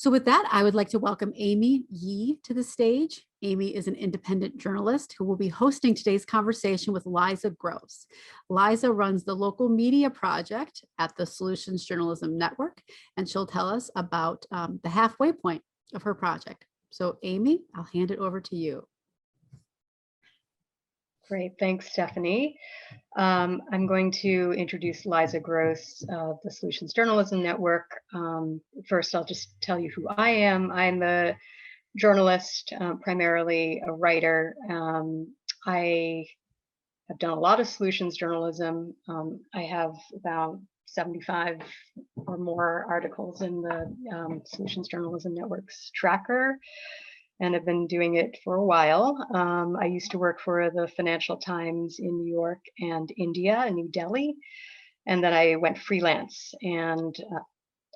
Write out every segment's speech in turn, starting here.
So with that, I would like to welcome Amy Yee to the stage. Amy is an independent journalist who will be hosting today's conversation with Liza Gross. Liza runs the local media project at the Solutions Journalism Network, and she'll tell us about the halfway point of her project. So Amy, I'll hand it over to you. Great, thanks, Stephanie. I'm going to introduce Liza Gross of the Solutions Journalism Network. First, I'll just tell you who I am. I'm a journalist, primarily a writer. I have done a lot of solutions journalism. I have about 75 or more articles in the Solutions Journalism Network's tracker, and I've been doing it for a while. I used to work for the Financial Times in New York and India, in New Delhi, and then I went freelance and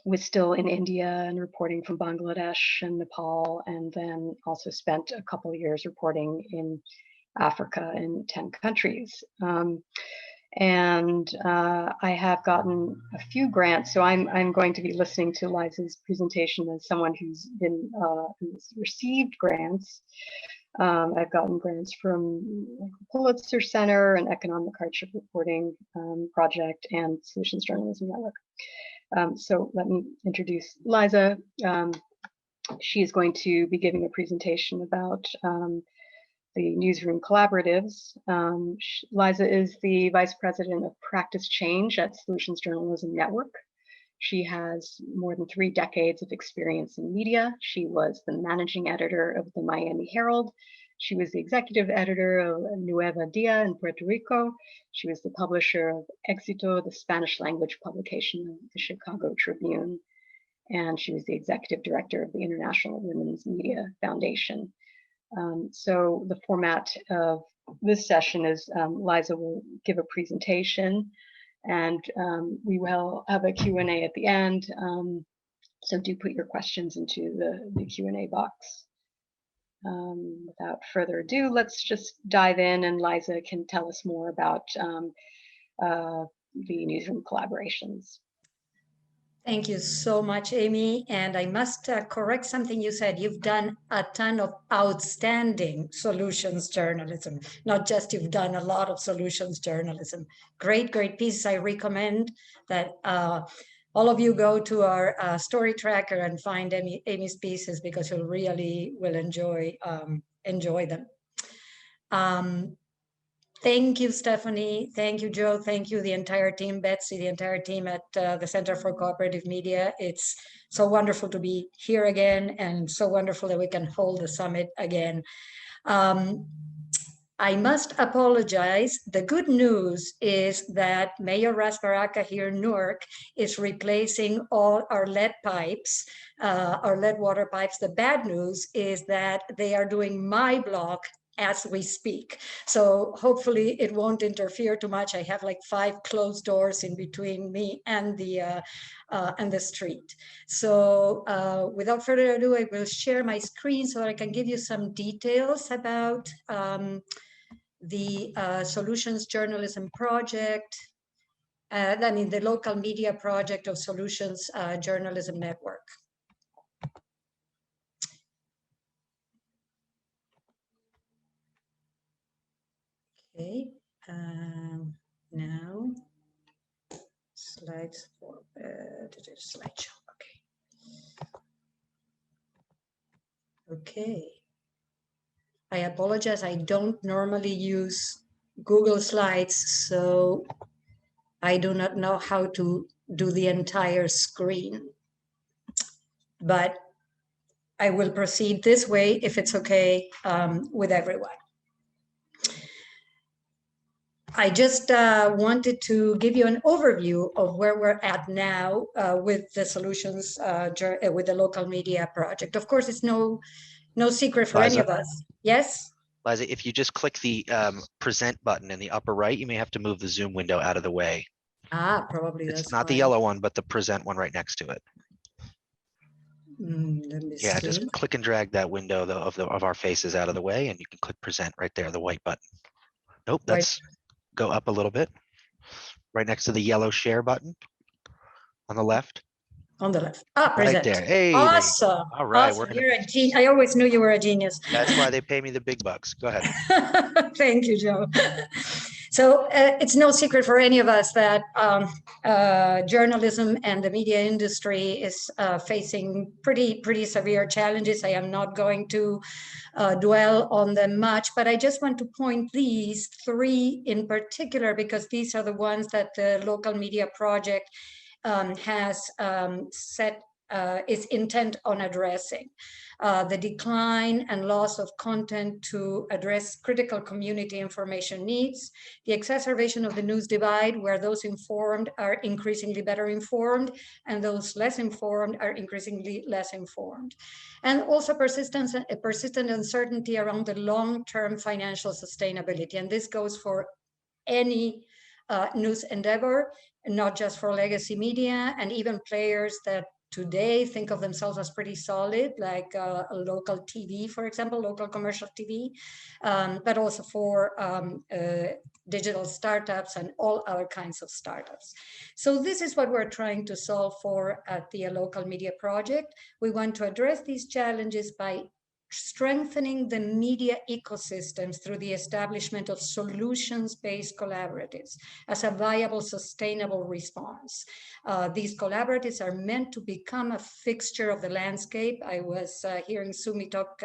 was still in India and reporting from Bangladesh and Nepal, and then also spent a couple of years reporting in Africa in 10 countries. I have gotten a few grants, so I'm going to be listening to Liza's presentation as someone who's received grants. I've gotten grants from Pulitzer Center and Economic Hardship Reporting Project and Solutions Journalism Network. So let me introduce Liza. She is going to be giving a presentation about the Newsroom Collaboratives. Liza is the Vice President of Practice Change at Solutions Journalism Network. She has more than 3 decades of experience in media. She was the managing editor of the Miami Herald. She was the executive editor of Nueva Dia in Puerto Rico. She was the publisher of Éxito, the Spanish language publication of the Chicago Tribune. And she was the executive director of the International Women's Media Foundation. So the format of this session is Liza will give a presentation, and we will have a Q&A at the end. So do put your questions into the Q&A box. Without further ado, let's just dive in, and Liza can tell us more about the Newsroom collaborations. Thank you so much, Amy. And I must correct something you said. You've done a ton of outstanding solutions journalism, not just you've done a lot of solutions journalism. Great, great pieces. I recommend that all of you go to our story tracker and find Amy's pieces, because you'll really will enjoy them. Thank you, Stephanie. Thank you, Joe. Thank you, the entire team, Betsy, the entire team at the Center for Cooperative Media. It's so wonderful to be here again, and so wonderful that we can hold the summit again. I must apologize. The good news is that Mayor Ras Baraka here in Newark is replacing all our lead pipes, our lead water pipes. The bad news is that they are doing my block as we speak. So hopefully it won't interfere too much. I have like 5 closed doors in between me and the street. So without further ado, I will share my screen so that I can give you some details about the Solutions Journalism Project, the local media project of Solutions Journalism Network. Okay, now slides for slideshow. Okay. I apologize. I don't normally use Google Slides, so I do not know how to do the entire screen. But I will proceed this way if it's okay with everyone. I just wanted to give you an overview of where we're at now with the Solutions, with the local media project. Of course, it's no secret for any of us. Yes? Liza, if you just click the present button in the upper right, you may have to move the Zoom window out of the way. Ah, probably it's that's not the yellow one, but the present one right next to it. Let me see. Just click and drag that window of our faces out of the way, and you can click present right there, the white button. Nope, that's go up a little bit. Right next to the yellow share button on the left. On the left. Ah, Right present. there. Hey, there you go. Awesome. All right, Awesome. we're in a, You're a genius. I always knew you were a genius. that's why they pay me the big bucks. Go ahead. Thank you, Joe. So it's no secret for any of us that journalism and the media industry is facing pretty severe challenges. I am not going to dwell on them much, but I just want to point these three in particular because these are the ones that the Local Media Project has set its intent on addressing. The decline and loss of content to address critical community information needs, the exacerbation of the news divide, where those informed are increasingly better informed and those less informed are increasingly less informed. And also persistent uncertainty around the long-term financial sustainability. And this goes for any news endeavor, not just for legacy media, and even players that today think of themselves as pretty solid, like local TV, for example, local commercial TV, but also for digital startups and all other kinds of startups. So this is what we're trying to solve for at the Local Media Project. We want to address these challenges by strengthening the media ecosystems through the establishment of solutions-based collaboratives as a viable, sustainable response. These collaboratives are meant to become a fixture of the landscape. I was hearing Sumi talk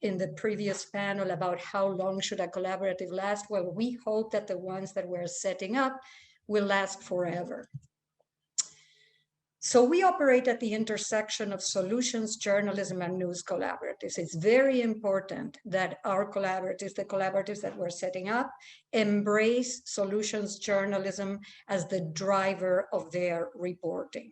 in the previous panel about how long should a collaborative last. Well, we hope that the ones that we're setting up will last forever. So we operate at the intersection of solutions, journalism, and news collaboratives. It's very important that our collaboratives, the collaboratives that we're setting up, embrace solutions journalism as the driver of their reporting.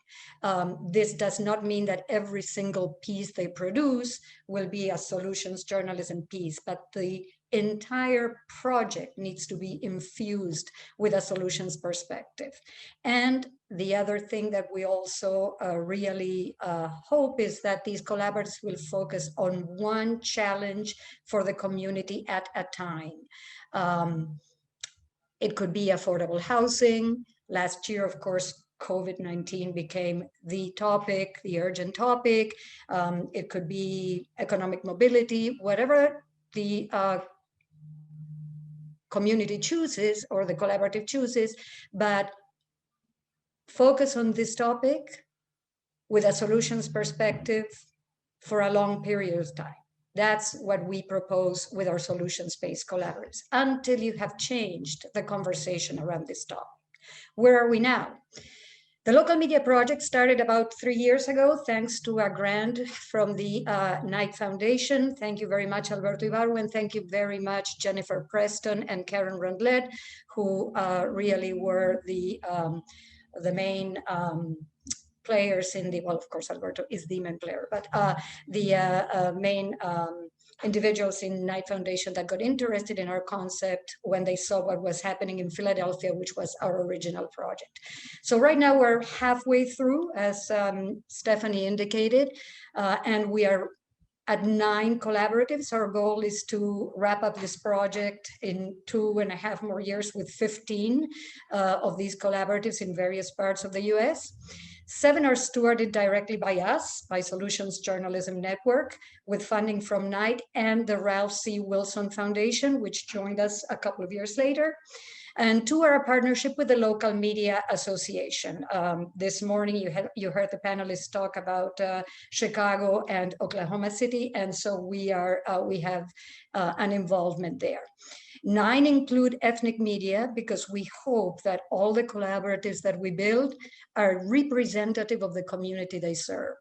This does not mean that every single piece they produce will be a solutions journalism piece, but the entire project needs to be infused with a solutions perspective. And the other thing that we also really hope is that these collaboratives will focus on one challenge for the community at a time. It could be affordable housing. Last year, of course, COVID-19 became the topic, the urgent topic. It could be economic mobility, whatever the community chooses or the collaborative chooses, but focus on this topic with a solutions perspective for a long period of time. That's what we propose with our solutions-based collaboratives until you have changed the conversation around this topic. Where are we now? The Local Media Project started about 3 years ago, thanks to a grant from the Knight Foundation. Thank you very much, Alberto Ibarra, and thank you very much, Jennifer Preston and Karen Rundlet, who really were the main players in the, well, of course, Alberto is the main player, but the main individuals in Knight Foundation that got interested in our concept when they saw what was happening in Philadelphia, which was our original project. So right now we're halfway through, as Stephanie indicated, and we are at 9 collaboratives. Our goal is to wrap up this project in 2.5 more years with 15 of these collaboratives in various parts of the US. 7 are stewarded directly by us, by Solutions Journalism Network, with funding from Knight and the Ralph C. Wilson Foundation, which joined us a couple of years later. And 2 are a partnership with the Local Media Association. This morning, you heard the panelists talk about Chicago and Oklahoma City, and so we have an involvement there. 9 include ethnic media because we hope that all the collaboratives that we build are representative of the community they serve.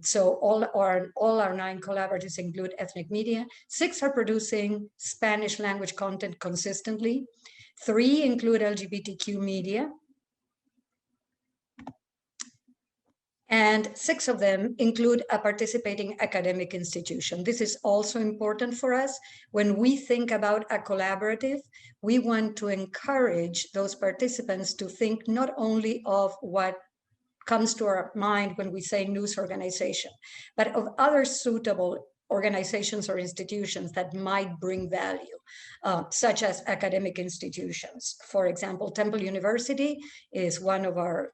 So all our 9 collaboratives include ethnic media. 6 are producing Spanish language content consistently. 3 include LGBTQ media. And 6 of them include a participating academic institution. This is also important for us. When we think about a collaborative, we want to encourage those participants to think not only of what comes to our mind when we say news organization, but of other suitable organizations or institutions that might bring value, such as academic institutions. For example, Temple University is one of our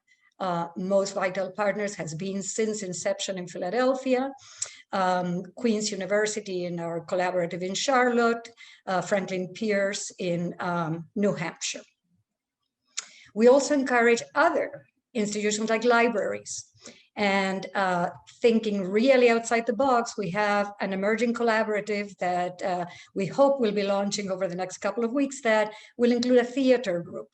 most vital partners has been since inception in Philadelphia, Queen's University in our collaborative in Charlotte, Franklin Pierce in New Hampshire. We also encourage other institutions like libraries. And thinking really outside the box, we have an emerging collaborative that we hope will be launching over the next couple of weeks that will include a theater group,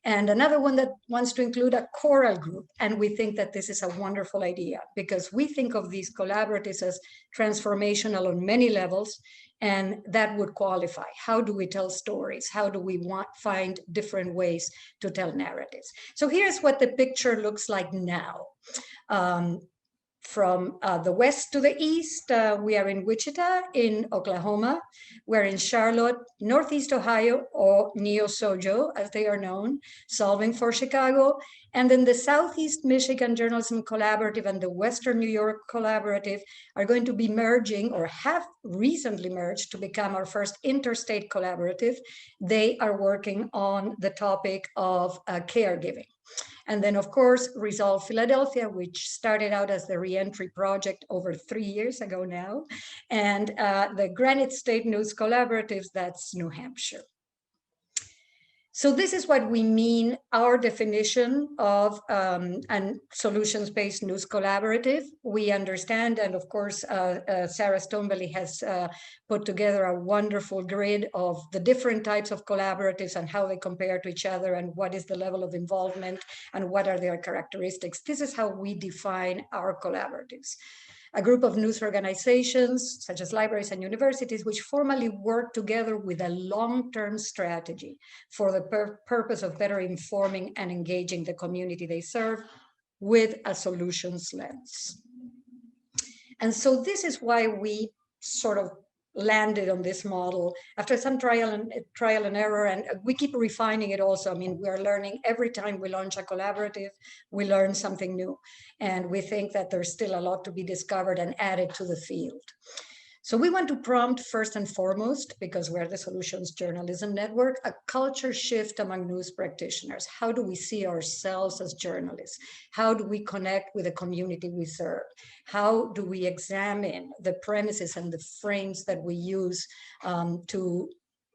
and another one that wants to include a choral group. And we think that this is a wonderful idea because we think of these collaboratives as transformational on many levels, and that would qualify. How do we tell stories? How do we find different ways to tell narratives? So here's what the picture looks like now. From the west to the east, we are in Wichita, in Oklahoma. We're in Charlotte, Northeast Ohio, or Neo-Sojo, as they are known, Solving for Chicago. And then the Southeast Michigan Journalism Collaborative and the Western New York Collaborative are going to be merging, or have recently merged, to become our first interstate collaborative. They are working on the topic of caregiving. And then, of course, Resolve Philadelphia, which started out as the reentry project over 3 years ago now, and the Granite State News Collaboratives, that's New Hampshire. So this is what we mean, our definition of a solutions-based news collaborative. We understand, and of course, Sarah Stonebelly has put together a wonderful grid of the different types of collaboratives and how they compare to each other and what is the level of involvement and what are their characteristics. This is how we define our collaboratives. A group of news organizations, such as libraries and universities, which formally work together with a long-term strategy for the purpose of better informing and engaging the community they serve with a solutions lens. And so this is why we sort of landed on this model after some trial and error, and we keep refining it also. I mean, we are learning every time we launch a collaborative, we learn something new, and we think that there's still a lot to be discovered and added to the field. So we want to prompt, first and foremost, because we're the Solutions Journalism Network, a culture shift among news practitioners. How do we see ourselves as journalists? How do we connect with the community we serve? How do we examine the premises and the frames that we use to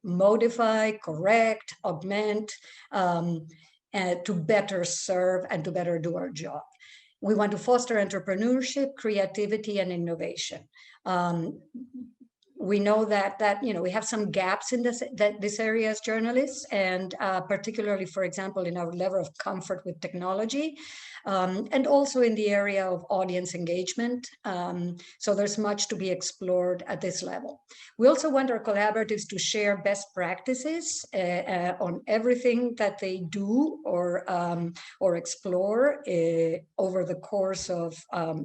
modify, correct, augment, and to better serve and to better do our job? We want to foster entrepreneurship, creativity, and innovation. We know that we have some gaps in this area as journalists, and particularly, for example, in our level of comfort with technology, and also in the area of audience engagement. So there's much to be explored at this level. We also want our collaboratives to share best practices on everything that they do or explore over the course of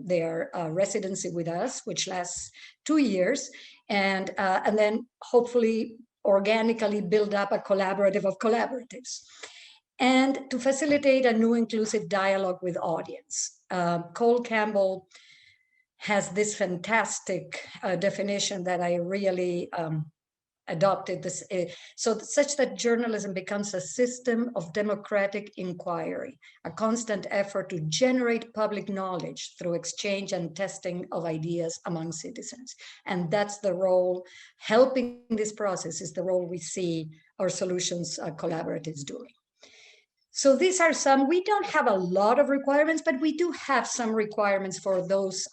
their residency with us, which lasts 2 years, and then hopefully organically build up a collaborative of collaboratives. And to facilitate a new inclusive dialogue with audience. Cole Campbell has this fantastic definition that I really adopted, this, such that journalism becomes a system of democratic inquiry, a constant effort to generate public knowledge through exchange and testing of ideas among citizens. And that's the role, helping this process is the role we see our solutions collaboratives doing. So these are some, we don't have a lot of requirements, but we do have some requirements for those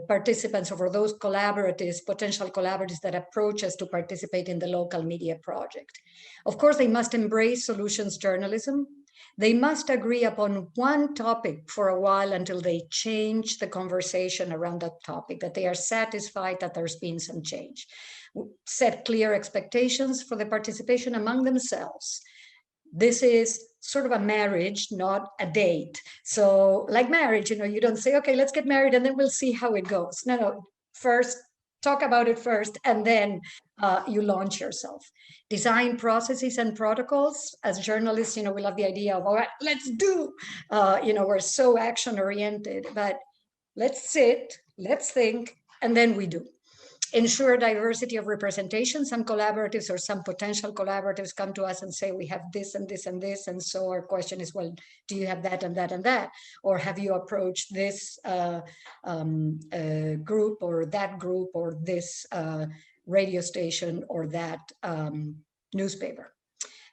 participants or for those collaboratives, potential collaboratives that approach us to participate in the local media project. Of course, they must embrace solutions journalism. They must agree upon one topic for a while until they change the conversation around that topic, that they are satisfied that there's been some change. Set clear expectations for the participation among themselves. This is sort of a marriage, not a date. So like marriage, you don't say, okay, let's get married and then we'll see how it goes. No, first talk about it first, and then you launch yourself. Design processes and protocols. As journalists, we love the idea of, all right, let's do. We're so action oriented, but let's sit, let's think, and then we do. ensure diversity of representation. Some collaboratives or some potential collaboratives come to us and say, we have this and this and this. And so our question is, well, do you have that and that and that? Or have you approached this group or that group or this radio station or that newspaper?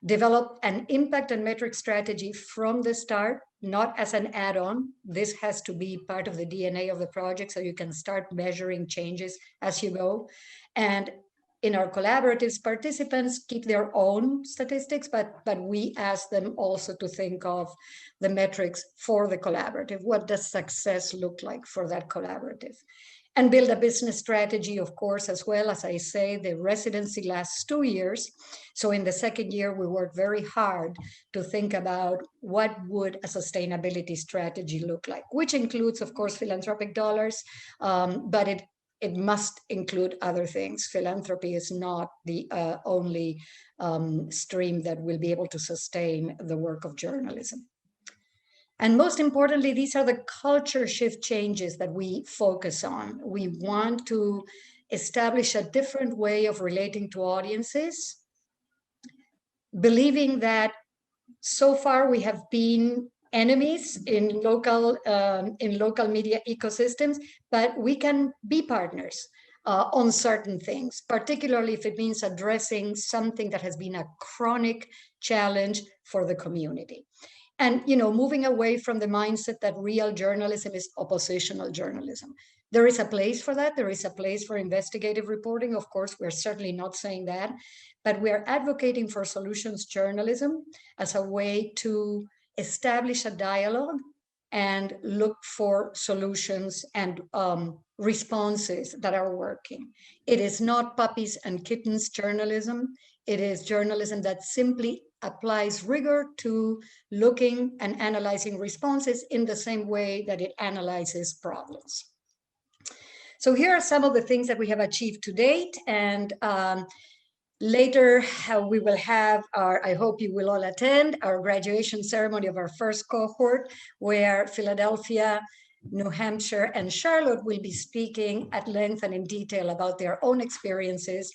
Develop an impact and metric strategy from the start, not as an add-on. This has to be part of the DNA of the project, so you can start measuring changes as you go. And in our collaboratives, participants keep their own statistics, but we ask them also to think of the metrics for the collaborative. What does success look like for that collaborative? And build a business strategy, of course, as well. As I say, the residency lasts 2 years. So in the second year, we work very hard to think about what would a sustainability strategy look like, which includes, of course, philanthropic dollars, but it must include other things. Philanthropy is not the only stream that will be able to sustain the work of journalism. And most importantly, these are the culture shift changes that we focus on. We want to establish a different way of relating to audiences, believing that so far we have been enemies in local media ecosystems, but we can be partners on certain things, particularly if it means addressing something that has been a chronic challenge for the community. And, you know, moving away from the mindset that real journalism is oppositional journalism. There is a place for that. There is a place for investigative reporting. Of course, we're certainly not saying that, but we're advocating for solutions journalism as a way to establish a dialogue and look for solutions and responses that are working. It is not puppies and kittens journalism. It is journalism that simply applies rigor to looking and analyzing responses in the same way that it analyzes problems. So here are some of the things that we have achieved to date. And later we will have our, I hope you will all attend, our graduation ceremony of our first cohort, where Philadelphia, New Hampshire, and Charlotte will be speaking at length and in detail about their own experiences.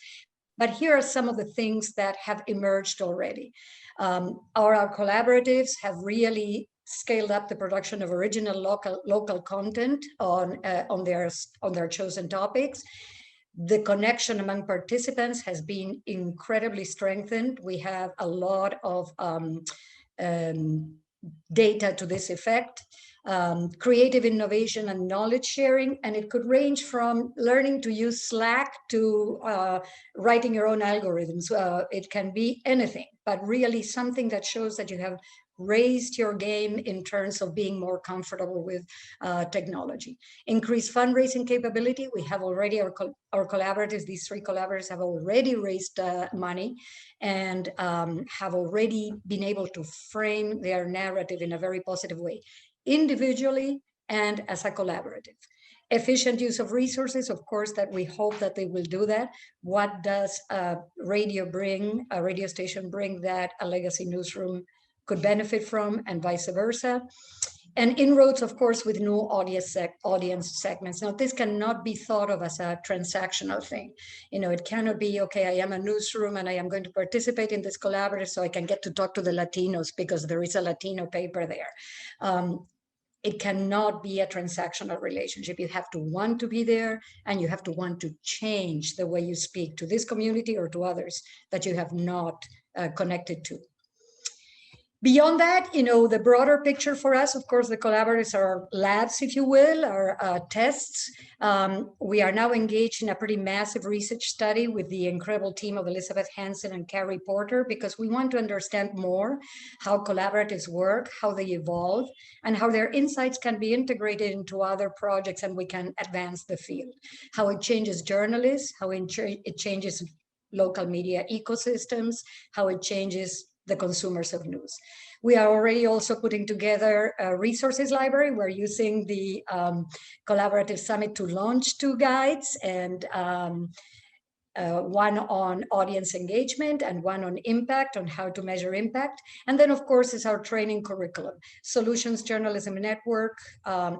But here are some of the things that have emerged already. Our collaboratives have really scaled up the production of original local content on their chosen topics. The connection among participants has been incredibly strengthened. We have a lot of data to this effect. Creative innovation and knowledge sharing, and it could range from learning to use Slack to writing your own algorithms. It can be anything, but really something that shows that you have raised your game in terms of being more comfortable with technology. Increased fundraising capability. We have already our collaboratives, these 3 collaborators have already raised money and have already been able to frame their narrative in a very positive way, individually and as a collaborative. Efficient use of resources, of course, that we hope that they will do that. What does a radio station bring that a legacy newsroom could benefit from, and vice versa? And inroads, of course, with new audience segments. Now, this cannot be thought of as a transactional thing. You know, it cannot be, okay, I am a newsroom and I am going to participate in this collaborative so I can get to talk to the Latinos because there is a Latino paper there. It cannot be a transactional relationship. You have to want to be there, and you have to want to change the way you speak to this community or to others that you have not connected to. Beyond that, you know, the broader picture for us, of course, the collaborators are labs, if you will, or tests. We are now engaged in a pretty massive research study with the incredible team of Elizabeth Hansen and Carrie Porter, because we want to understand more how collaboratives work, how they evolve, and how their insights can be integrated into other projects and we can advance the field. How it changes journalists, how it changes local media ecosystems, how it changes the consumers of news. We are already also putting together a resources library. We're using the Collaborative Summit to launch 2 guides, and one on audience engagement and one on impact, on how to measure impact. And then, of course, is our training curriculum. Solutions Journalism Network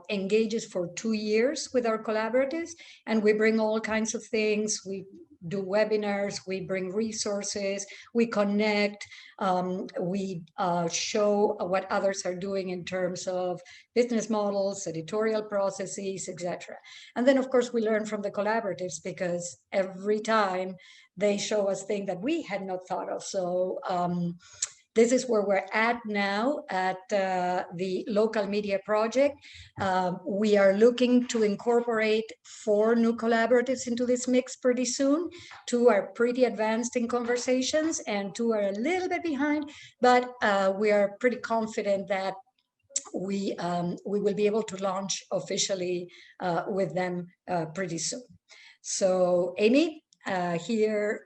engages for 2 years with our collaboratives, and we bring all kinds of things. We do webinars, we bring resources, we connect, we show what others are doing in terms of business models, editorial processes, etc. And then, of course, we learn from the collaboratives, because every time they show us things that we had not thought of. So this is where we're at now at the local media project. We are looking to incorporate 4 new collaboratives into this mix pretty soon. 2 are pretty advanced in conversations and 2 are a little bit behind, but we are pretty confident that we will be able to launch officially with them pretty soon. So Amy, here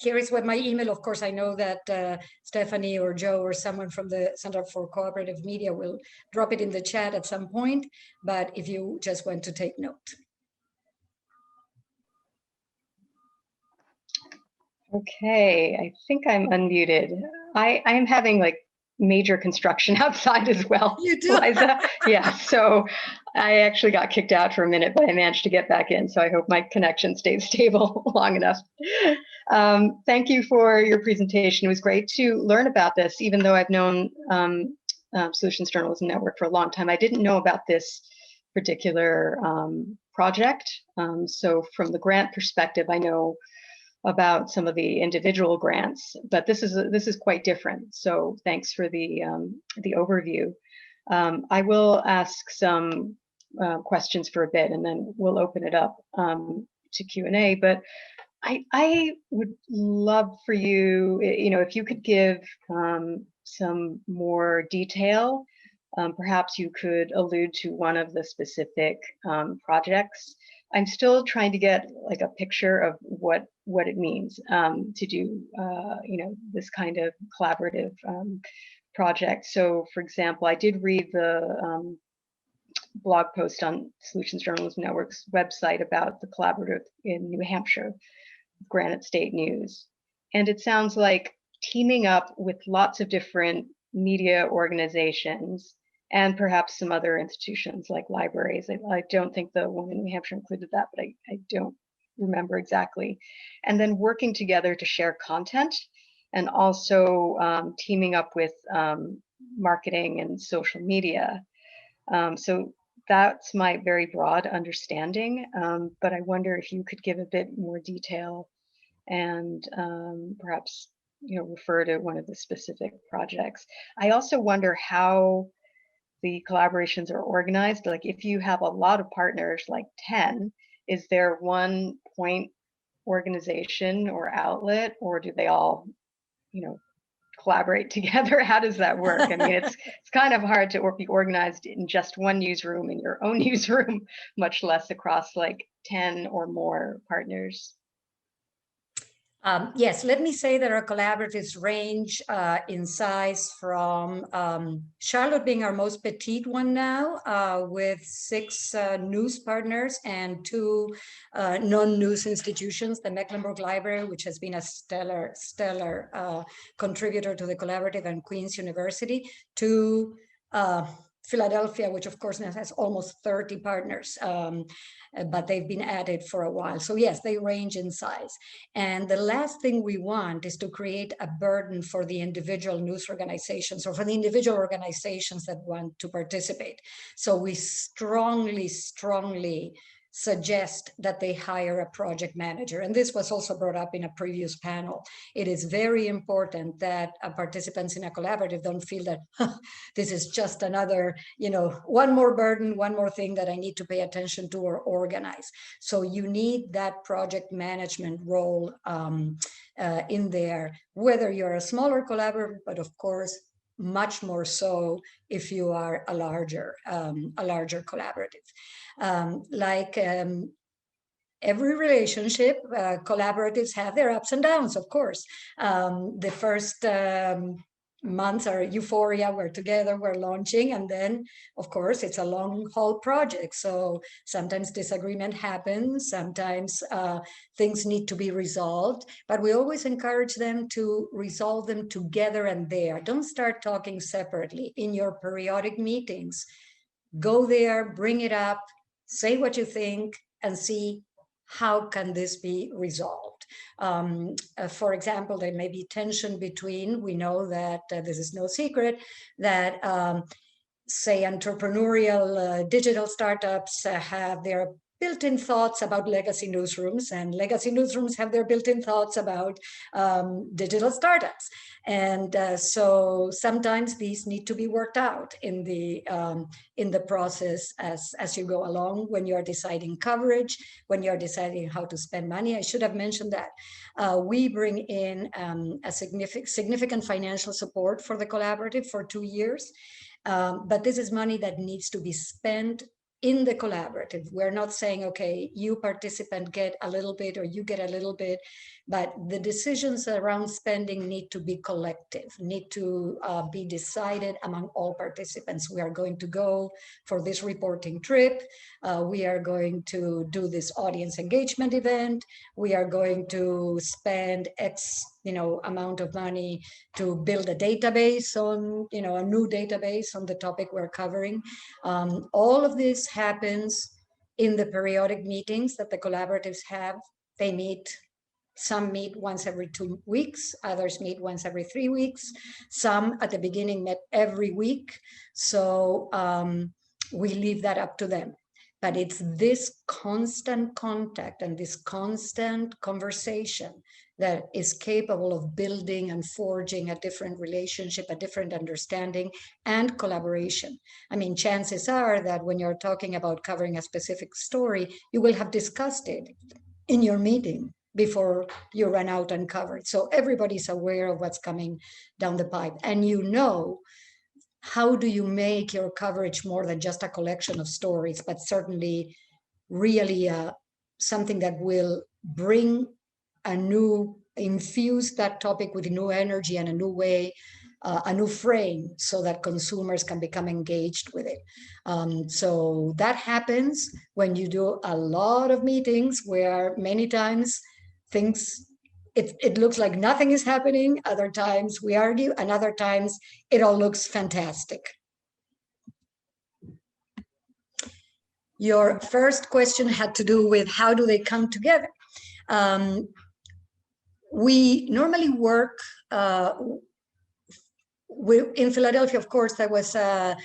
is what my email. Of course, I know that Stephanie or Joe or someone from the Center for Cooperative Media will drop it in the chat at some point, but if you just want to take note. Okay, I think I'm unmuted. I am having like major construction outside as well. You do? Liza. Yeah, so I actually got kicked out for a minute, but I managed to get back in. So I hope my connection stays stable long enough. Thank you for your presentation. It was great to learn about this, even though I've known Solutions Journalism Network for a long time. I didn't know about this particular project. So from the grant perspective, I know about some of the individual grants, but this is quite different. So thanks for the overview. I will ask some questions for a bit, and then we'll open it up to Q&A. But I would love for you, if you could give some more detail. Perhaps you could allude to one of the specific projects. I'm still trying to get like a picture of what it means to do, this kind of collaborative project. So, for example, I did read the blog post on Solutions Journalism Network's website about the collaborative in New Hampshire, Granite State News, and it sounds like teaming up with lots of different media organizations and perhaps some other institutions like libraries. I don't think the one in New Hampshire included that, but I don't remember exactly. And then working together to share content, and also teaming up with marketing and social media. So that's my very broad understanding, but I wonder if you could give a bit more detail and perhaps refer to one of the specific projects. I also wonder how the collaborations are organized. Like if you have a lot of partners, like 10, is there one point organization or outlet, or do they all, collaborate together? How does that work? I mean, it's kind of hard to be organized in just one newsroom, in your own newsroom, much less across like 10 or more partners. Yes, let me say that our collaboratives range in size from Charlotte being our most petite one now, with 6 news partners and 2 non-news institutions, the Mecklenburg Library, which has been a stellar contributor to the collaborative, and Queen's University, to Philadelphia, which of course now has almost 30 partners, but they've been added for a while. So yes, they range in size. And the last thing we want is to create a burden for the individual news organizations or for the individual organizations that want to participate. So we strongly suggest that they hire a project manager. And this was also brought up in a previous panel. It is very important that participants in a collaborative don't feel that this is just another, one more burden, one more thing that I need to pay attention to or organize. So you need that project management role in there, whether you're a smaller collaborative, but of course, much more so if you are a larger collaborative. Every relationship, collaboratives have their ups and downs, of course. The first months are euphoria, we're together, we're launching, and then of course it's a long haul project. So sometimes disagreement happens, sometimes things need to be resolved, but we always encourage them to resolve them together and there. Don't start talking separately in your periodic meetings. Go there, bring it up, say what you think, and see how can this be resolved. For example, there may be tension between, we know that this is no secret, that say entrepreneurial digital startups have their built-in thoughts about legacy newsrooms, and legacy newsrooms have their built-in thoughts about digital startups. And so sometimes these need to be worked out in the process as you go along, when you're deciding coverage, when you're deciding how to spend money. I should have mentioned that. We bring in a significant financial support for the collaborative for 2 years. But this is money that needs to be spent in the collaborative. We're not saying, okay, you participant get a little bit or you get a little bit, but the decisions around spending need to be collective, need to be decided among all participants. We are going to go for this reporting trip. We are going to do this audience engagement event. We are going to spend X amount of money to build a database on, a new database on the topic we're covering. All of this happens in the periodic meetings that the collaboratives have. They meet, some meet once every 2 weeks, others meet once every 3 weeks. Some at the beginning met every week. So we leave that up to them. But it's this constant contact and this constant conversation that is capable of building and forging a different relationship, a different understanding and collaboration. I mean, chances are that when you're talking about covering a specific story, you will have discussed it in your meeting before you run out and cover it. So everybody's aware of what's coming down the pipe. And how do you make your coverage more than just a collection of stories, but certainly really something that will infuse that topic with new energy and a new way, a new frame, so that consumers can become engaged with it. So that happens when you do a lot of meetings where many times it looks like nothing is happening. Other times we argue, and other times it all looks fantastic. Your first question had to do with how do they come together? We normally work in Philadelphia. Of course, there was a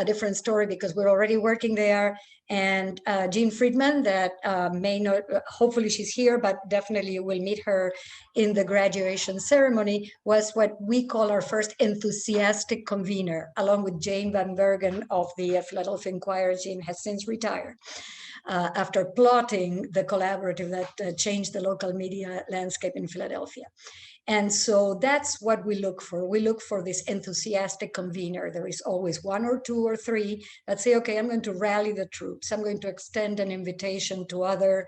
different story because we're already working there. And Jean Friedman, that may not, hopefully she's here, but definitely you will meet her in the graduation ceremony, was what we call our first enthusiastic convener, along with Jane Van Bergen of the Philadelphia Inquirer. Jane has since retired. After plotting the collaborative that changed the local media landscape in Philadelphia. And so that's what we look for. We look for this enthusiastic convener. There is always 1 or 2 or 3 that say, okay, I'm going to rally the troops. I'm going to extend an invitation to other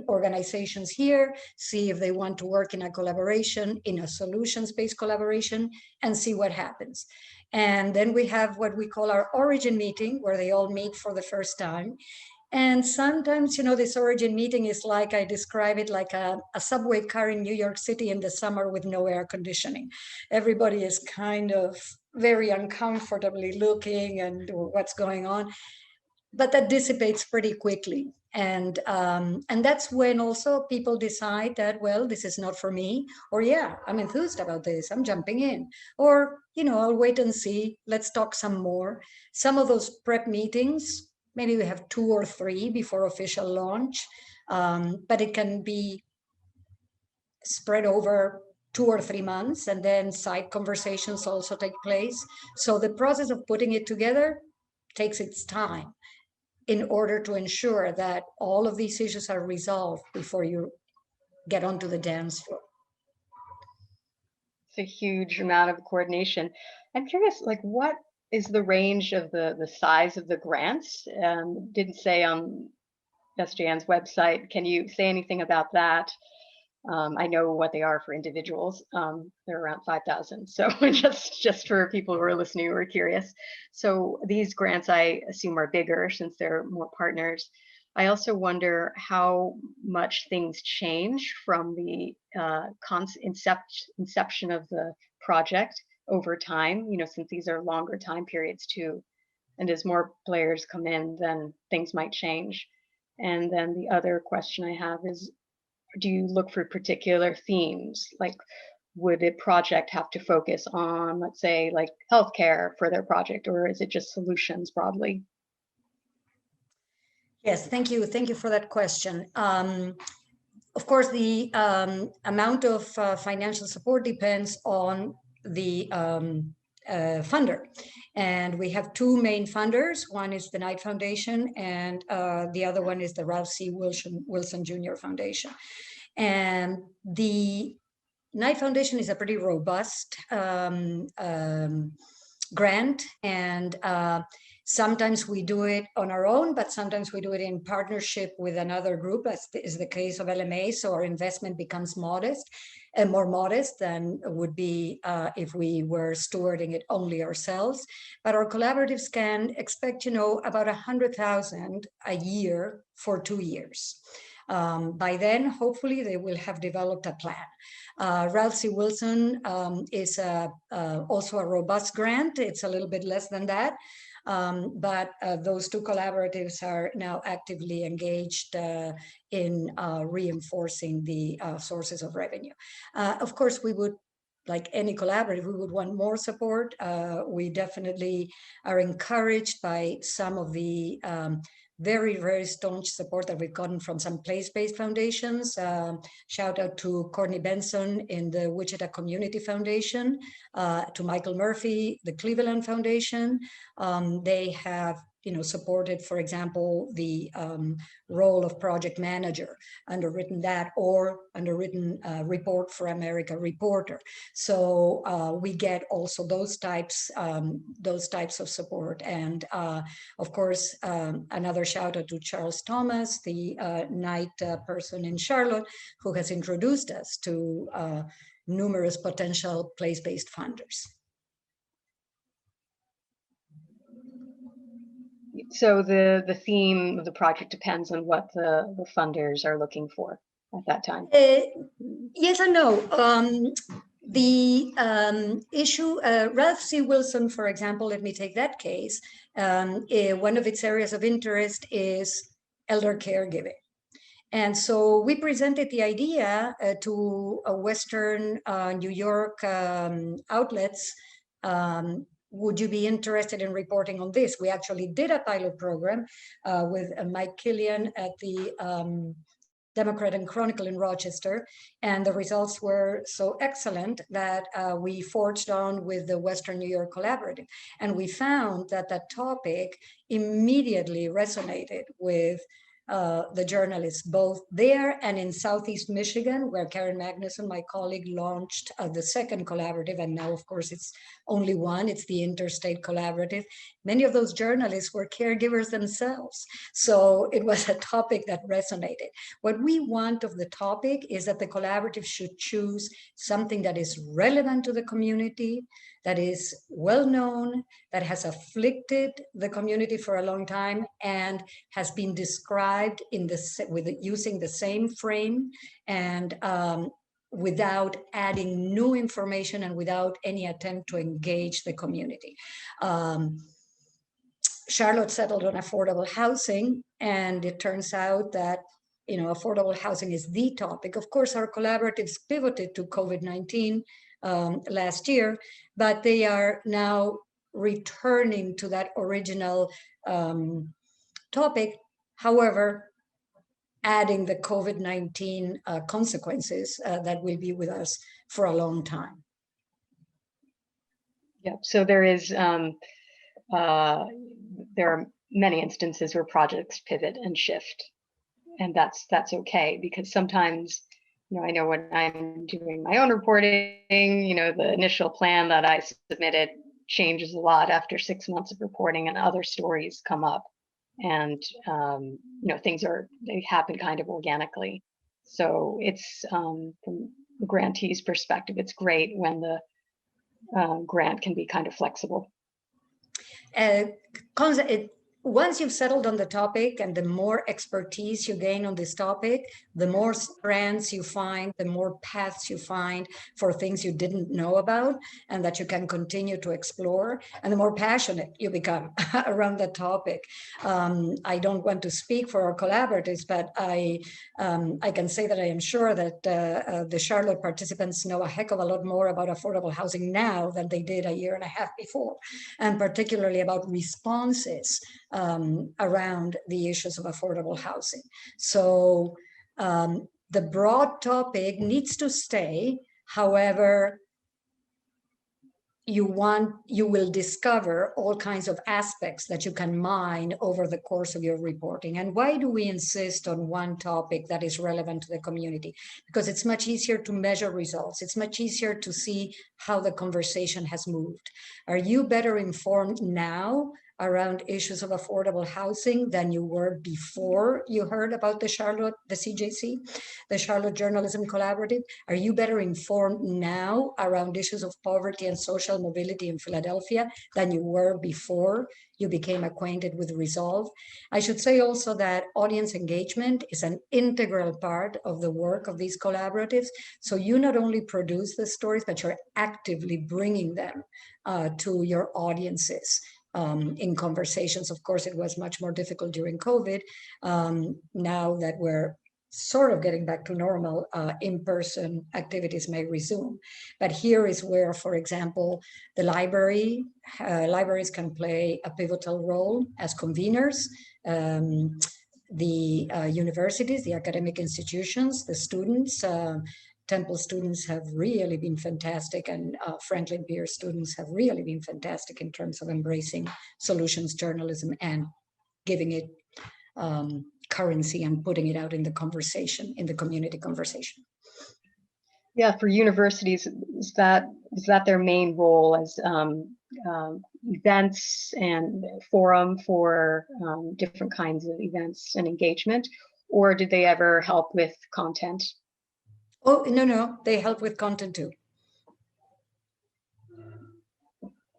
organizations here, see if they want to work in a collaboration, in a solutions-based collaboration, and see what happens. And then we have what we call our origin meeting, where they all meet for the first time. And sometimes, this origin meeting is like, I describe it like a subway car in New York City in the summer with no air conditioning. Everybody is kind of very uncomfortably looking and what's going on, but that dissipates pretty quickly. And that's when also people decide that, well, this is not for me, or yeah, I'm enthused about this, I'm jumping in, or, I'll wait and see, let's talk some more. Some of those prep meetings, maybe we have 2 or 3 before official launch, but it can be spread over 2 or 3 months, and then side conversations also take place. So the process of putting it together takes its time in order to ensure that all of these issues are resolved before you get onto the dance floor. It's a huge amount of coordination. I'm curious, what is the range of the size of the grants? Didn't say on SJN's website. Can you say anything about that? I know what they are for individuals. They're around 5,000. So just for people who are listening who are curious. So these grants, I assume, are bigger since there are more partners. I also wonder how much things change from the inception of the project over time, since these are longer time periods too. And as more players come in, then things might change. And then the other question I have is, do you look for particular themes? Like, would a project have to focus on, let's say, like healthcare for their project, or is it just solutions broadly? Yes, thank you. Thank you for that question. Of course, the amount of financial support depends on the funder. And we have two main funders. One is the Knight Foundation, and the other one is the Ralph C. Wilson Jr. Foundation. And the Knight Foundation is a pretty robust grant, and sometimes we do it on our own, but sometimes we do it in partnership with another group, as is the case of LMA. So our investment becomes modest and more modest than would be if we were stewarding it only ourselves. But our collaboratives can expect, about 100,000 a year for 2 years. By then, hopefully, they will have developed a plan. Ralph C. Wilson is also a robust grant. It's a little bit less than that. But those two collaboratives are now actively engaged in reinforcing the sources of revenue. Of course, we would, like any collaborative, we would want more support. We definitely are encouraged by some of the very, very staunch support that we've gotten from some place-based foundations. Shout out to Courtney Benson in the Wichita Community Foundation, to Michael Murphy, the Cleveland Foundation. They have supported, for example, the role of project manager, underwritten that, or underwritten Report for America Reporter. So we get also those types of support. And of course, another shout out to Charles Thomas, the Knight person in Charlotte, who has introduced us to numerous potential place-based funders. So the theme of the project depends on what the funders are looking for at that time. Yes and no. The issue, Ralph C. Wilson, for example, let me take that case. One of its areas of interest is elder caregiving. And so we presented the idea to Western New York outlets. Would you be interested in reporting on this? We actually did a pilot program with Mike Killian at the Democrat and Chronicle in Rochester, and the results were so excellent that we forged on with the Western New York Collaborative. And we found that that topic immediately resonated with the journalists, both there and in Southeast Michigan, where Karen Magnuson, my colleague, launched the second collaborative. And now, of course, it's only one. It's the Interstate Collaborative. Many of those journalists were caregivers themselves. So it was a topic that resonated. What we want of the topic is that the collaborative should choose something that is relevant to the community, that is well-known, that has afflicted the community for a long time, and has been described using the same frame, and without adding new information and without any attempt to engage the community. Charlotte settled on affordable housing, and it turns out that affordable housing is the topic. Of course, our collaboratives pivoted to COVID-19 last year, but they are now returning to that original topic. However, adding the COVID-19 consequences that will be with us for a long time. Yeah, so there are many instances where projects pivot and shift, and that's okay, because sometimes, I know when I'm doing my own reporting, the initial plan that I submitted changes a lot after 6 months of reporting, and other stories come up, and things they happen kind of organically. So it's from the grantee's perspective, it's great when the grant can be kind of flexible. Once you've settled on the topic and the more expertise you gain on this topic, the more strands you find, the more paths you find for things you didn't know about and that you can continue to explore, and the more passionate you become around that topic. I don't want to speak for our collaboratives, but I can say that I am sure that the Charlotte participants know a heck of a lot more about affordable housing now than they did a year and a half before, and particularly about responses around the issues of affordable housing. So the broad topic needs to stay. However, you will discover all kinds of aspects that you can mine over the course of your reporting. And why do we insist on one topic that is relevant to the community? Because it's much easier to measure results. It's much easier to see how the conversation has moved. Are you better informed now around issues of affordable housing than you were before you heard about the CJC, the Charlotte Journalism Collaborative? Are you better informed now around issues of poverty and social mobility in Philadelphia than you were before you became acquainted with Resolve? I should say also that audience engagement is an integral part of the work of these collaboratives. So you not only produce the stories, but you're actively bringing them to your audiences. In conversations. Of course, it was much more difficult during COVID. Now that we're sort of getting back to normal, in-person activities may resume. But here is where, for example, the libraries can play a pivotal role as conveners. The universities, the academic institutions, the students, Temple students have really been fantastic, and Franklin Pierce students have really been fantastic in terms of embracing solutions journalism and giving it currency and putting it out in the conversation, in the community conversation. Yeah, for universities, is that their main role as events and forum for different kinds of events and engagement, or did they ever help with content? Oh, no, they help with content too.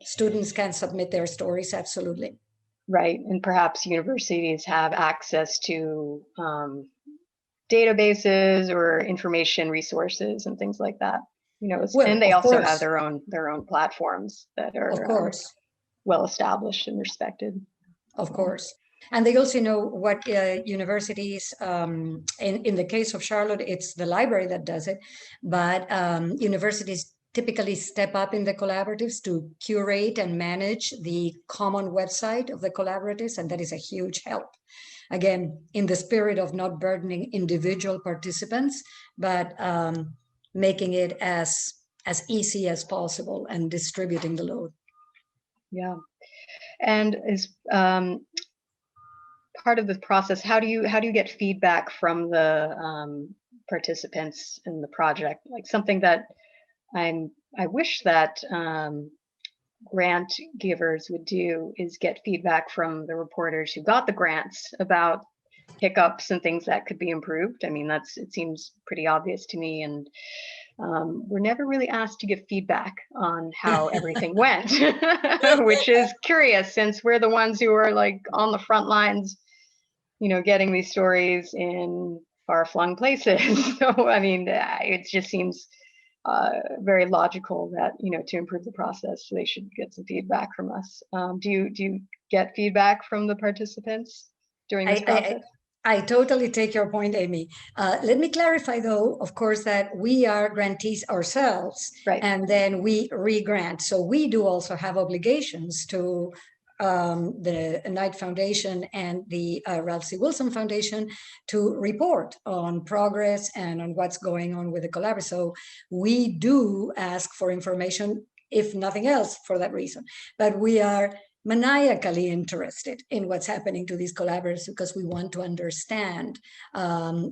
Students can submit their stories, absolutely. Right, and perhaps universities have access to databases or information resources and things like that. You know, well, and they also have their own platforms that are, of course, well established and respected. Of course. And they also know what universities, in the case of Charlotte, it's the library that does it, but universities typically step up in the collaboratives to curate and manage the common website of the collaboratives, and that is a huge help. Again, in the spirit of not burdening individual participants, but making it as easy as possible and distributing the load. Yeah, and as part of the process, how do you get feedback from the participants in the project? Like something that I wish that grant givers would do is get feedback from the reporters who got the grants about hiccups and things that could be improved. I mean, it seems pretty obvious to me, and we're never really asked to give feedback on how everything went, which is curious since we're the ones who are like on the front lines, you know, getting these stories in far-flung places. So, I mean, it just seems very logical that, you know, to improve the process, they should get some feedback from us. Do you get feedback from the participants during this process? I totally take your point, Amy. Let me clarify, though, of course, that we are grantees ourselves, right, and then we re-grant. So we do also have obligations to the Knight Foundation and the Ralph C. Wilson Foundation to report on progress and on what's going on with the collaborative. So we do ask for information, if nothing else, for that reason. But we are maniacally interested in what's happening to these collaborators because we want to understand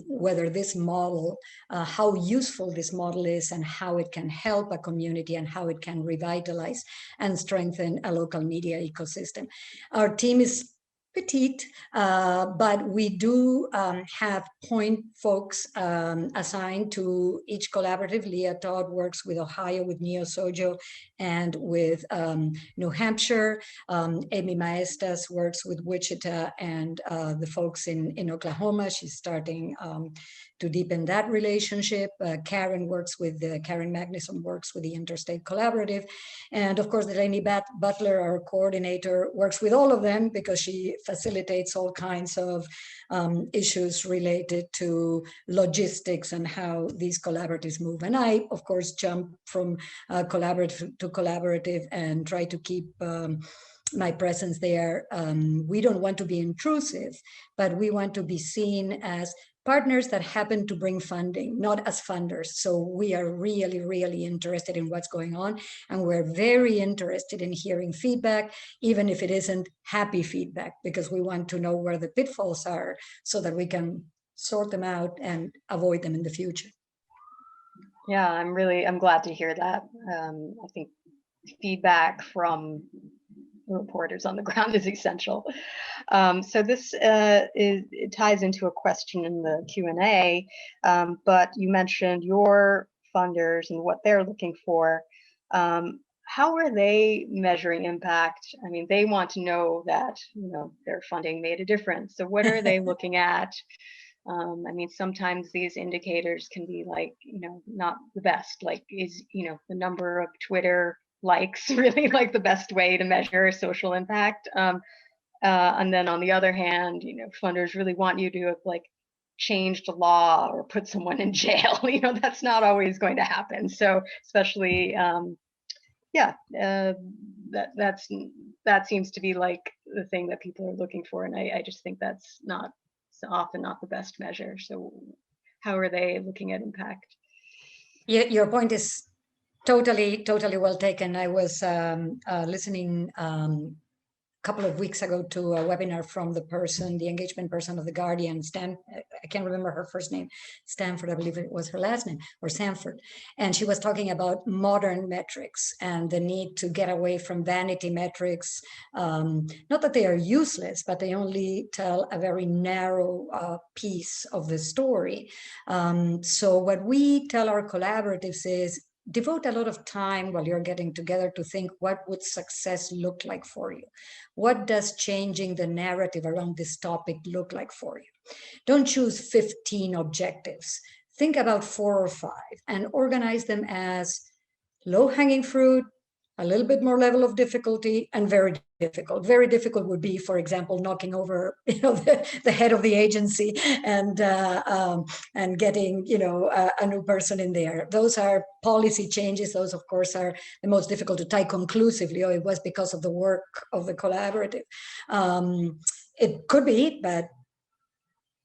whether this model, how useful this model is and how it can help a community and how it can revitalize and strengthen a local media ecosystem. Our team is petite, but we do have point folks assigned to each collaborative. Leah Todd works with Ohio, with Neo Sojo, and with New Hampshire. Amy Maestas works with Wichita and the folks in Oklahoma. She's starting to deepen that relationship. Karen Magnuson works with the Interstate Collaborative. And of course, Delaney Butler, our coordinator, works with all of them because she facilitates all kinds of issues related to logistics and how these collaboratives move. And I, of course, jump from collaborative to collaborative and try to keep my presence there. We don't want to be intrusive, but we want to be seen as partners that happen to bring funding, not as funders. So we are really, really interested in what's going on. And we're very interested in hearing feedback, even if it isn't happy feedback, because we want to know where the pitfalls are so that we can sort them out and avoid them in the future. Yeah, I'm glad to hear that. I think feedback from reporters on the ground is essential. So this it ties into a question in the Q&A, but you mentioned your funders and what they're looking for. How are they measuring impact? I mean, they want to know that, you know, their funding made a difference. So what are they looking at? I mean, sometimes these indicators can be like, you know, not the best, like is, you know, the number of Twitter likes really like the best way to measure social impact. And then on the other hand, you know, funders really want you to have like changed a law or put someone in jail. You know, that's not always going to happen. So especially, that seems to be like the thing that people are looking for. And I just think that's often not the best measure. So how are they looking at impact? Yeah, your point is totally well taken. I was listening a couple of weeks ago to a webinar from the engagement person of The Guardian, I can't remember her first name, Stanford, I believe it was her last name, or Sanford. And she was talking about modern metrics and the need to get away from vanity metrics. Not that they are useless, but they only tell a very narrow piece of the story. So what we tell our collaboratives is, devote a lot of time while you're getting together to think, what would success look like for you? What does changing the narrative around this topic look like for you? Don't choose 15 objectives. Think about 4 or 5 and organize them as low-hanging fruit, a little bit more level of difficulty, and very difficult. Very difficult would be, for example, knocking over, you know, the head of the agency and getting, you know, a new person in there. Those are policy changes. Those, of course, are the most difficult to tie conclusively. Oh, it was because of the work of the collaborative. It could be, but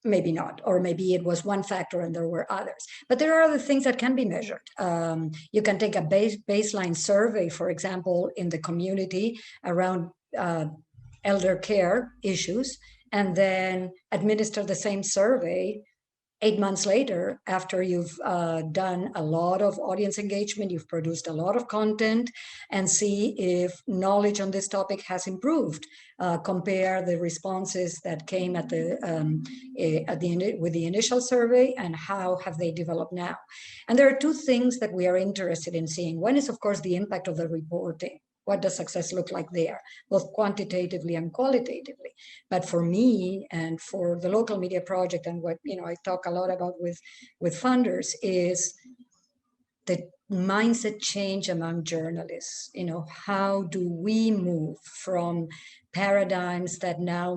maybe not, or maybe it was one factor and there were others. But there are other things that can be measured. You can take a baseline survey, for example, in the community around elder care issues, and then administer the same survey 8 months later, after you've done a lot of audience engagement, you've produced a lot of content, and see if knowledge on this topic has improved. Compare the responses that came with the initial survey and how have they developed now. And there are 2 things that we are interested in seeing. One is, of course, the impact of the reporting. What does success look like there, both quantitatively and qualitatively? But for me and for the local media project, and what, you know, I talk a lot about with funders, is the mindset change among journalists. You know, how do we move from paradigms that now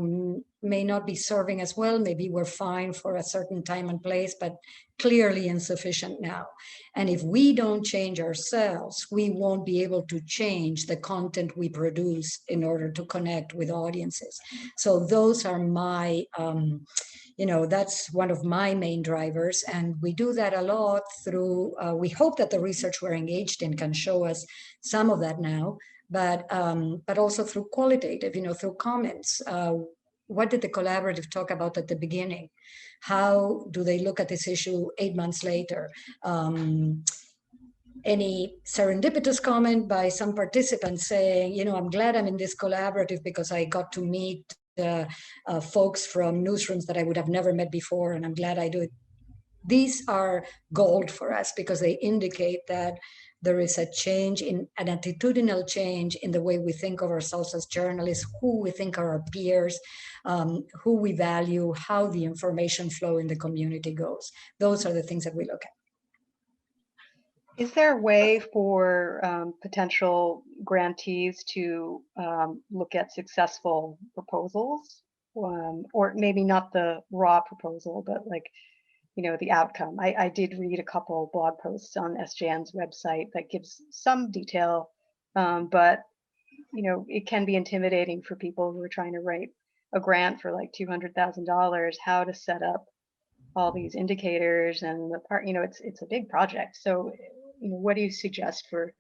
may not be serving as well? Maybe we're fine for a certain time and place, but clearly insufficient now. And if we don't change ourselves, we won't be able to change the content we produce in order to connect with audiences. So those are my, you know, that's one of my main drivers. And we do that a lot through, we hope that the research we're engaged in can show us some of that now, but also through qualitative, you know, through comments. What did the collaborative talk about at the beginning? How do they look at this issue 8 months later? Any serendipitous comment by some participants saying, you know, I'm glad I'm in this collaborative because I got to meet folks from newsrooms that I would have never met before, and I'm glad I do it. These are gold for us because they indicate that there is a change in an attitudinal change in the way we think of ourselves as journalists, who we think are our peers, who we value, how the information flow in the community goes. Those are the things that we look at. Is there a way for potential grantees to look at successful proposals, or maybe not the raw proposal, but like, you know, the outcome? I did read a couple blog posts on SJN's website that gives some detail, but you know, it can be intimidating for people who are trying to write a grant for like $200,000, how to set up all these indicators and the part, you know, it's a big project. So, you know, what do you suggest for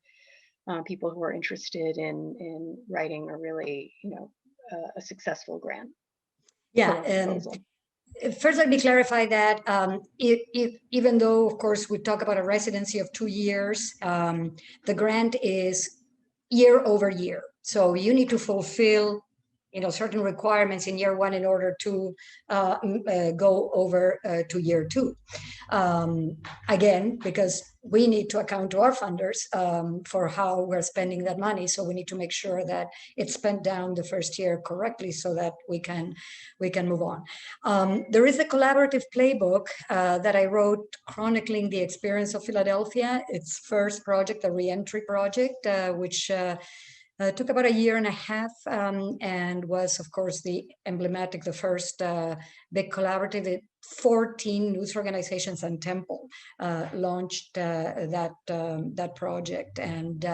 people who are interested in writing a really, you know, a successful grant? Yeah. First, let me clarify that even though, of course, we talk about a residency of 2 years, the grant is year over year. So you need to fulfill, you know, certain requirements in year one in order to go over to year two. Again, because we need to account to our funders for how we're spending that money. So we need to make sure that it's spent down the first year correctly so that we can move on. There is a collaborative playbook that I wrote chronicling the experience of Philadelphia. Its first project, the reentry project, which took about 1.5 years and was, of course, the first big collaborative. 14 news organizations and Temple launched that project, and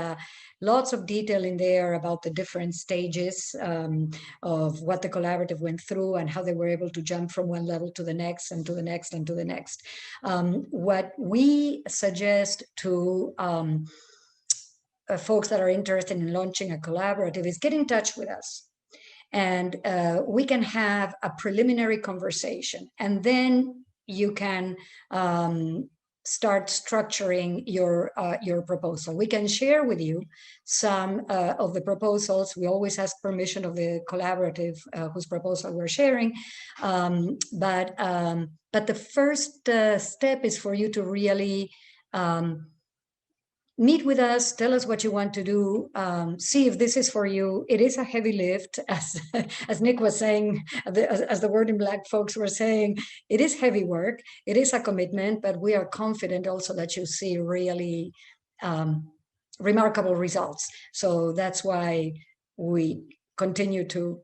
lots of detail in there about the different stages of what the collaborative went through and how they were able to jump from one level to the next and to the next and to the next. What we suggest to folks that are interested in launching a collaborative is get in touch with us. And we can have a preliminary conversation, and then you can start structuring your proposal. We can share with you some of the proposals. We always ask permission of the collaborative whose proposal we're sharing, but the first step is for you to really meet with us, tell us what you want to do, see if this is for you. It is a heavy lift, as Nick was saying, as the Word in Black folks were saying, it is heavy work, it is a commitment, but we are confident also that you see really remarkable results. So that's why we continue to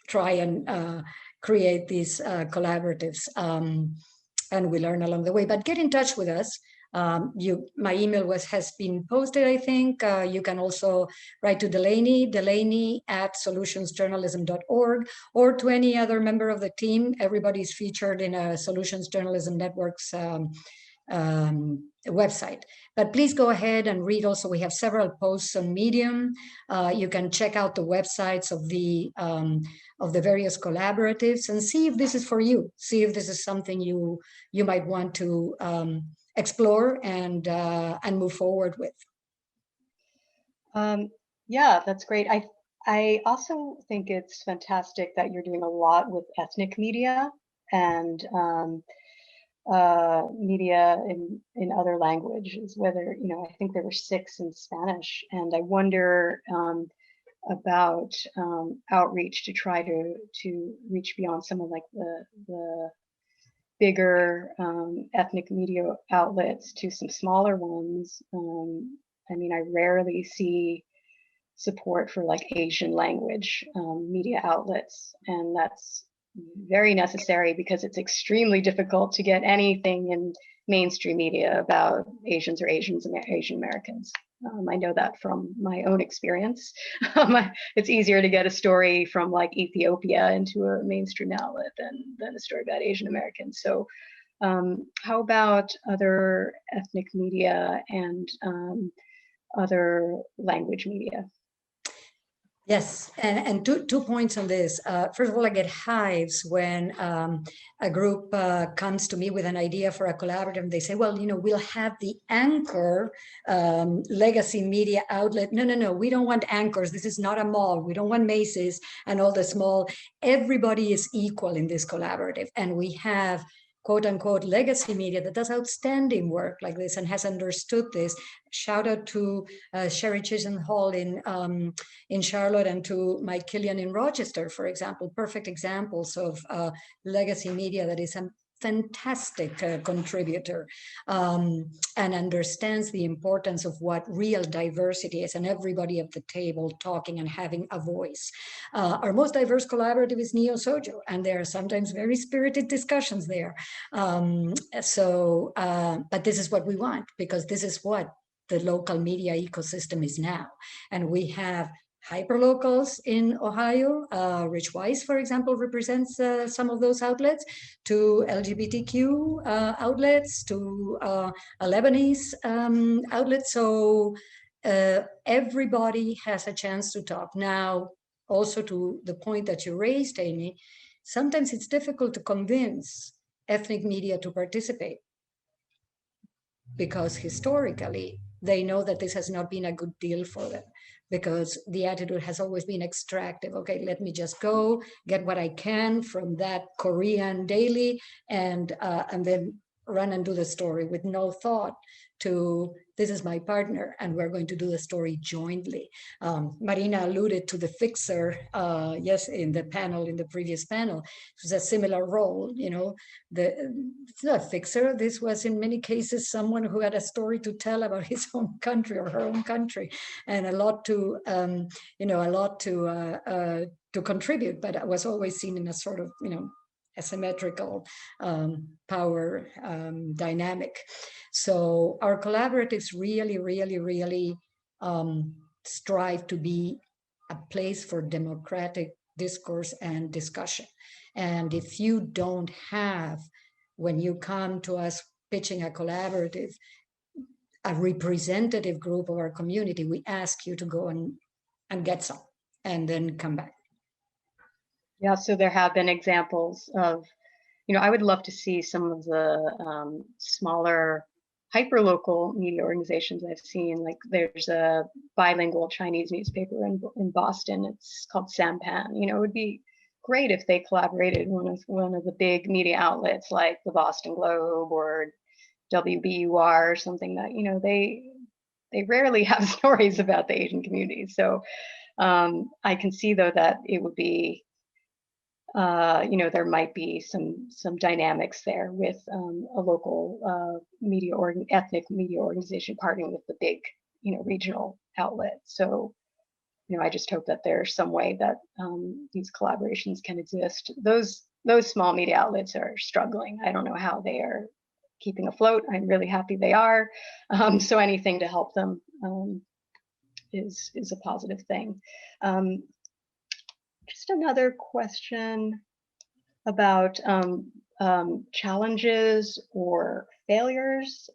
try and create these collaboratives, and we learn along the way. But get in touch with us. My email has been posted, I think. You can also write to Delaney@solutionsjournalism.org, or to any other member of the team. Everybody's featured in a Solutions Journalism Network's website. But please go ahead and read. Also, we have several posts on Medium. You can check out the websites of the various collaboratives and see if this is for you. See if this is something you might want to explore and move forward with. Yeah, that's great. I also think it's fantastic that you're doing a lot with ethnic media and media in other languages, whether, you know, I think there were 6 in Spanish, and I wonder about outreach to try to reach beyond some of like the bigger ethnic media outlets to some smaller ones. I mean, I rarely see support for like Asian language media outlets, and that's very necessary because it's extremely difficult to get anything in mainstream media about Asians or Asian Americans. I know that from my own experience. It's easier to get a story from like Ethiopia into a mainstream outlet than a story about Asian Americans. So how about other ethnic media and other language media? Yes, and two points on this. First of all, I get hives when a group comes to me with an idea for a collaborative, and they say, well, we'll have the anchor legacy media outlet. No, we don't want anchors. This is not a mall. We don't want Macy's and all the small. Everybody is equal in this collaborative, and we have quote unquote legacy media that does outstanding work like this and has understood this. Shout out to Sherry Chisholm Hall in Charlotte and to Mike Killian in Rochester, for example, perfect examples of legacy media that is a fantastic contributor and understands the importance of what real diversity is and everybody at the table talking and having a voice. Our most diverse collaborative is Neo Sojo, and there are sometimes very spirited discussions there. But this is what we want, because this is what the local media ecosystem is now. And we have hyperlocals in Ohio. Rich Weiss, for example, represents some of those outlets, to LGBTQ outlets, to a Lebanese outlet. So everybody has a chance to talk. Now, also to the point that you raised, Amy, sometimes it's difficult to convince ethnic media to participate, because historically they know that this has not been a good deal for them, because the attitude has always been extractive. Okay, let me just go get what I can from that Korean daily and then run and do the story with no thought to, this is my partner and we're going to do the story jointly. Marina alluded to the fixer, yes, in the panel, in the previous panel. It was a similar role, it's not a fixer. This was in many cases someone who had a story to tell about his own country or her own country, and a lot to, to contribute, but it was always seen in a sort of, asymmetrical power dynamic. So our collaboratives really strive to be a place for democratic discourse and discussion. And if you don't have, when you come to us pitching a collaborative, a representative group of our community, we ask you to go and get some and then come back. Yeah, so there have been examples of, I would love to see some of the smaller hyperlocal media organizations I've seen. Like there's a bilingual Chinese newspaper in Boston. It's called Sampan. It would be great if they collaborated with one of the big media outlets like the Boston Globe or WBUR or something that, they rarely have stories about the Asian community. So I can see though that it would be, there might be some dynamics there with a local ethnic media organization partnering with the big, regional outlet. So, I just hope that there's some way that these collaborations can exist. Those small media outlets are struggling. I don't know how they are keeping afloat. I'm really happy they are. So anything to help them is a positive thing. Just another question about challenges or failures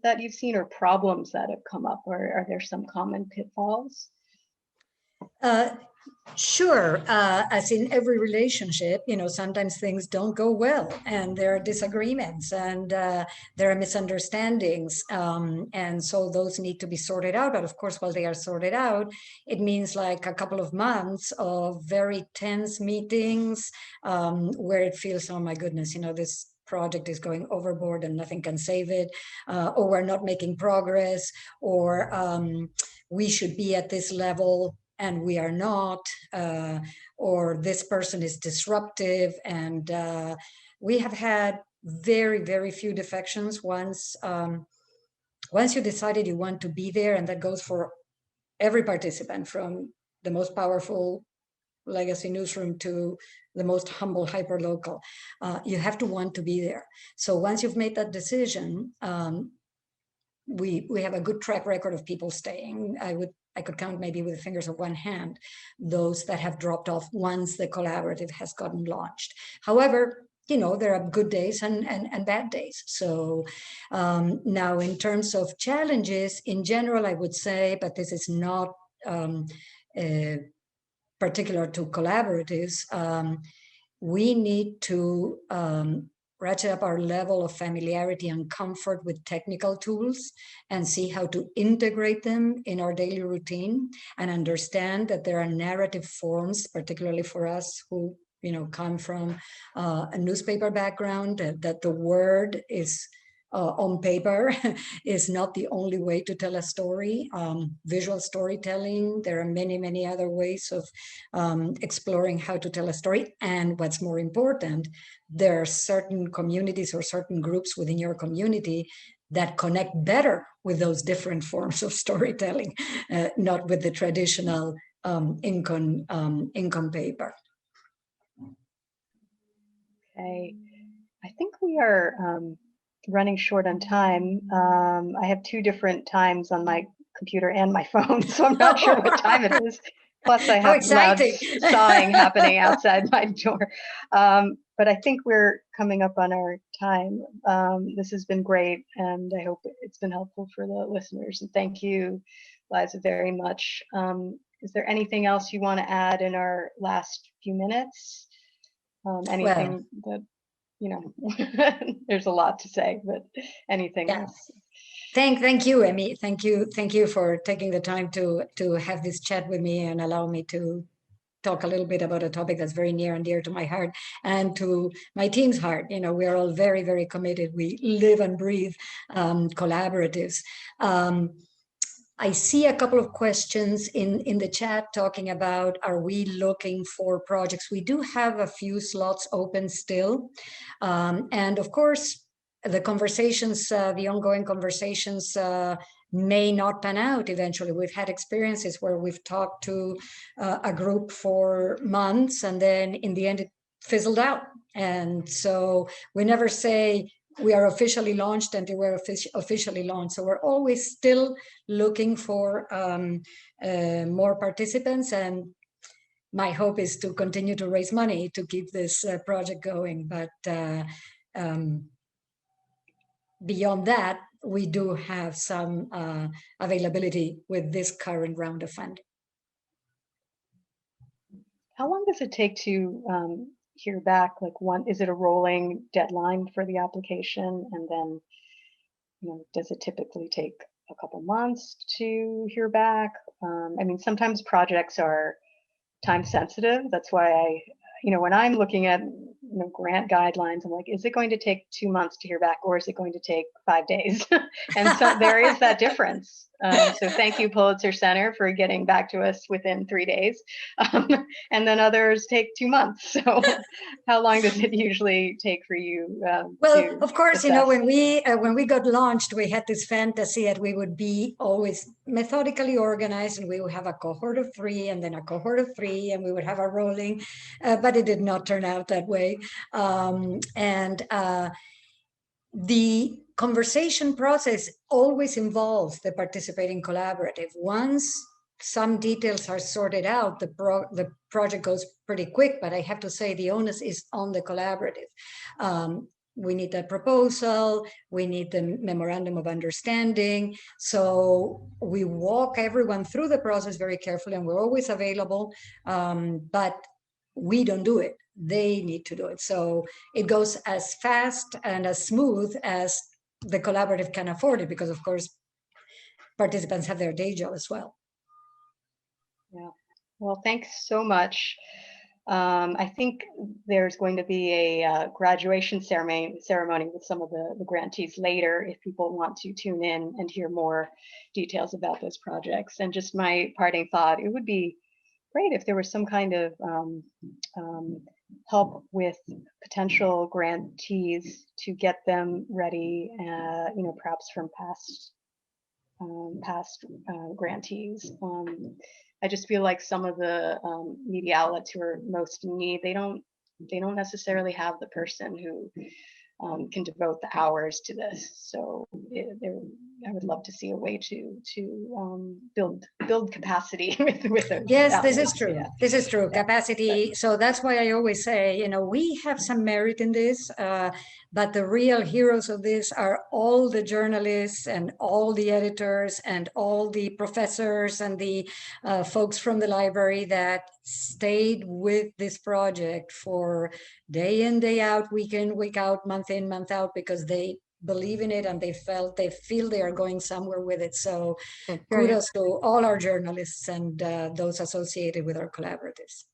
that you've seen, or problems that have come up, or are there some common pitfalls? Sure. As in every relationship, sometimes things don't go well, and there are disagreements, and there are misunderstandings, and so those need to be sorted out. But of course, while they are sorted out, it means like a couple of months of very tense meetings where it feels, oh my goodness, this project is going overboard and nothing can save it, or we're not making progress, or we should be at this level and we are not, or this person is disruptive. And we have had very, very few defections once you decided you want to be there, and that goes for every participant, from the most powerful legacy newsroom to the most humble hyperlocal. You have to want to be there. So once you've made that decision, we have a good track record of people staying. I could count maybe with the fingers of one hand those that have dropped off once the collaborative has gotten launched. However, there are good days and bad days. So now in terms of challenges in general, I would say, but this is not particular to collaboratives, we need to ratchet up our level of familiarity and comfort with technical tools and see how to integrate them in our daily routine, and understand that there are narrative forms, particularly for us who come from a newspaper background, that the word is on paper is not the only way to tell a story. Visual storytelling, there are many other ways of exploring how to tell a story. And what's more important, there are certain communities or certain groups within your community that connect better with those different forms of storytelling, not with the traditional income paper. Okay, I think we are running short on time. I have 2 different times on my computer and my phone, so I'm not sure what time it is. Plus, I have loud sawing happening outside my door. But I think we're coming up on our time. This has been great, and I hope it's been helpful for the listeners. And thank you, Liza, very much. Is there anything else you want to add in our last few minutes? Anything that, there's a lot to say, but anything else? Thank you, Amy. Thank you for taking the time to have this chat with me and allow me to talk a little bit about a topic that's very near and dear to my heart and to my team's heart. We are all very committed. We live and breathe collaboratives. I see a couple of questions in the chat talking about, are we looking for projects? We do have a few slots open still. And of course, the conversations, the ongoing conversations may not pan out eventually. We've had experiences where we've talked to a group for months, and then in the end it fizzled out. And so we never say we are officially launched until we're officially launched. So we're always still looking for more participants, and my hope is to continue to raise money to keep this project going. But beyond that, we do have some availability with this current round of funding. How long does it take to hear back? Like, is it a rolling deadline for the application? And then, does it typically take a couple months to hear back? I mean, sometimes projects are time sensitive. That's why when I'm looking at grant guidelines, I'm like, is it going to take 2 months to hear back, or is it going to take 5 days? And so there is that difference. So thank you, Pulitzer Center, for getting back to us within 3 days. And then others take 2 months. So how long does it usually take for you? Well, of course, when we got launched, we had this fantasy that we would be always methodically organized, and we would have a cohort of 3 and then a cohort of 3, and we would have a rolling, but it did not turn out that way. The conversation process always involves the participating collaborative. Once some details are sorted out, the project goes pretty quick, but I have to say the onus is on the collaborative. We need the proposal, we need the memorandum of understanding. So we walk everyone through the process very carefully, and we're always available, but we don't do it. They need to do it. So it goes as fast and as smooth as the collaborative can afford it, because of course, participants have their day job as well. Yeah. Well, thanks so much. I think there's going to be a graduation ceremony with some of the grantees later, if people want to tune in and hear more details about those projects. And just my parting thought, it would be great if there was some kind of help with potential grantees to get them ready, perhaps from past grantees. I just feel like some of the media outlets who are most in need, they don't necessarily have the person who can devote the hours to this. So I would love to see a way to build capacity with those. Yes, this is outlets. true. Yeah. This is true. Yeah. Capacity. So that's why I always say, we have some merit in this, but the real heroes of this are all the journalists and all the editors and all the professors and the folks from the library that stayed with this project for day in, day out, week in, week out, month in, month out, because they believe in it and they feel they are going somewhere with it. So Okay, great. kudos to all our journalists and those associated with our collaboratives.